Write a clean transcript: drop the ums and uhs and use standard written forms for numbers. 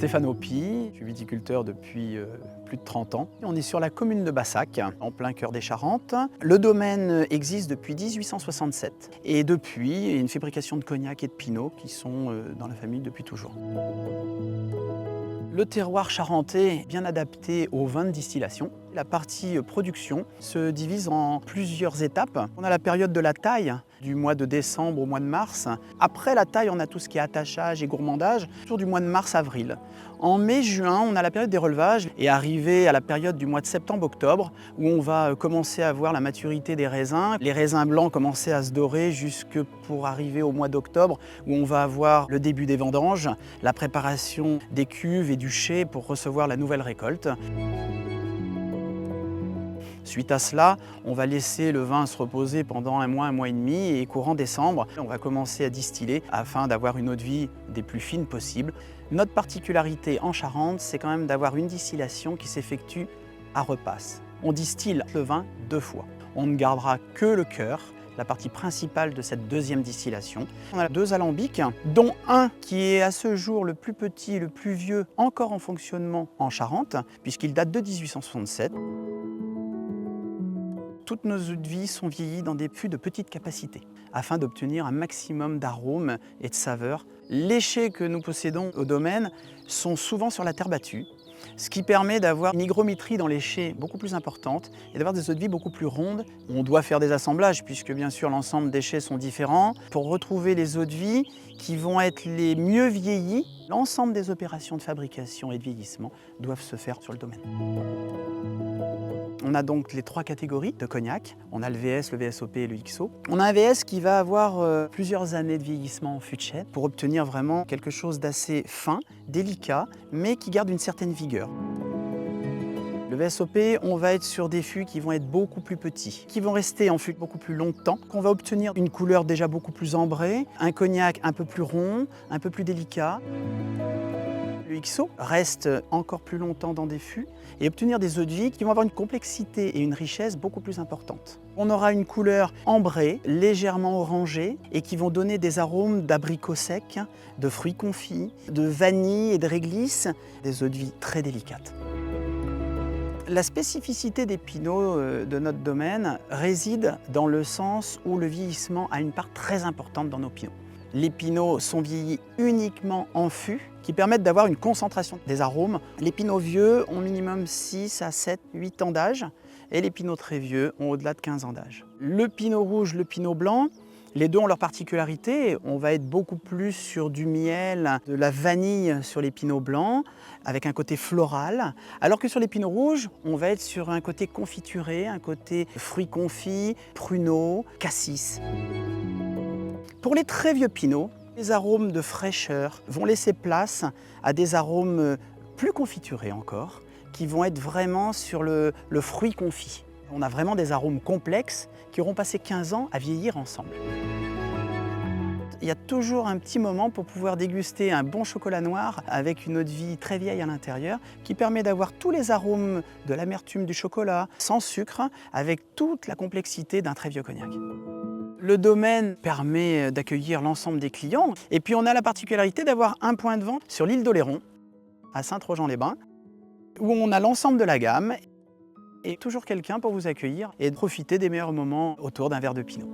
Stéphane Opie, je suis viticulteur depuis plus de 30 ans. On est sur la commune de Bassac, en plein cœur des Charentes. Le domaine existe depuis 1867 et depuis, il y a une fabrication de cognac et de pinot qui sont dans la famille depuis toujours. Le terroir charentais est bien adapté aux vins de distillation. La partie production se divise en plusieurs étapes. On a la période de la taille, du mois de décembre au mois de mars. Après la taille, on a tout ce qui est attachage et gourmandage, autour du mois de mars-avril. En mai-juin, on a la période des relevages et arrivé à la période du mois de septembre-octobre, où on va commencer à voir la maturité des raisins. Les raisins blancs commencer à se dorer jusque pour arriver au mois d'octobre, où on va avoir le début des vendanges, la préparation des cuves et du chai pour recevoir la nouvelle récolte. Suite à cela, on va laisser le vin se reposer pendant un mois et demi et courant décembre, on va commencer à distiller afin d'avoir une eau de vie des plus fines possibles. Notre particularité en Charente, c'est quand même d'avoir une distillation qui s'effectue à repasse. On distille le vin 2 fois. On ne gardera que le cœur, la partie principale de cette deuxième distillation. On a 2 alambics, dont un qui est à ce jour le plus petit, le plus vieux, encore en fonctionnement en Charente, puisqu'il date de 1867. Toutes nos eaux de vie sont vieillies dans des fûts de petite capacité, afin d'obtenir un maximum d'arômes et de saveurs. Les chais que nous possédons au domaine sont souvent sur la terre battue, ce qui permet d'avoir une hygrométrie dans les chais beaucoup plus importante et d'avoir des eaux de vie beaucoup plus rondes. On doit faire des assemblages puisque bien sûr l'ensemble des chais sont différents. Pour retrouver les eaux de vie qui vont être les mieux vieillies, l'ensemble des opérations de fabrication et de vieillissement doivent se faire sur le domaine. On a donc les 3 catégories de cognac. On a le VS, le VSOP et le XO. On a un VS qui va avoir plusieurs années de vieillissement en fût de chai pour obtenir vraiment quelque chose d'assez fin, délicat, mais qui garde une certaine vigueur. Le VSOP, on va être sur des fûts qui vont être beaucoup plus petits, qui vont rester en fût beaucoup plus longtemps, qu'on va obtenir une couleur déjà beaucoup plus ambrée, un cognac un peu plus rond, un peu plus délicat. Le XO reste encore plus longtemps dans des fûts et obtenir des eaux de vie qui vont avoir une complexité et une richesse beaucoup plus importantes. On aura une couleur ambrée, légèrement orangée et qui vont donner des arômes d'abricots secs, de fruits confits, de vanille et de réglisse, des eaux de vie très délicates. La spécificité des pinots de notre domaine réside dans le sens où le vieillissement a une part très importante dans nos pinots. Les pinots sont vieillis uniquement en fût, qui permettent d'avoir une concentration des arômes. Les pinots vieux ont minimum 6 à 7, 8 ans d'âge, et les pinots très vieux ont au-delà de 15 ans d'âge. Le pinot rouge, le pinot blanc, les deux ont leur particularité. On va être beaucoup plus sur du miel, de la vanille sur les pinots blancs, avec un côté floral, alors que sur les pinots rouges, on va être sur un côté confituré, un côté fruits confits, pruneaux, cassis. Pour les très vieux pinots, les arômes de fraîcheur vont laisser place à des arômes plus confiturés encore, qui vont être vraiment sur le fruit confit. On a vraiment des arômes complexes qui auront passé 15 ans à vieillir ensemble. Il y a toujours un petit moment pour pouvoir déguster un bon chocolat noir avec une eau de vie très vieille à l'intérieur qui permet d'avoir tous les arômes de l'amertume du chocolat, sans sucre, avec toute la complexité d'un très vieux cognac. Le domaine permet d'accueillir l'ensemble des clients et puis on a la particularité d'avoir un point de vente sur l'île d'Oléron, à Saint-Trojan-les-Bains, où on a l'ensemble de la gamme et toujours quelqu'un pour vous accueillir et profiter des meilleurs moments autour d'un verre de pinot.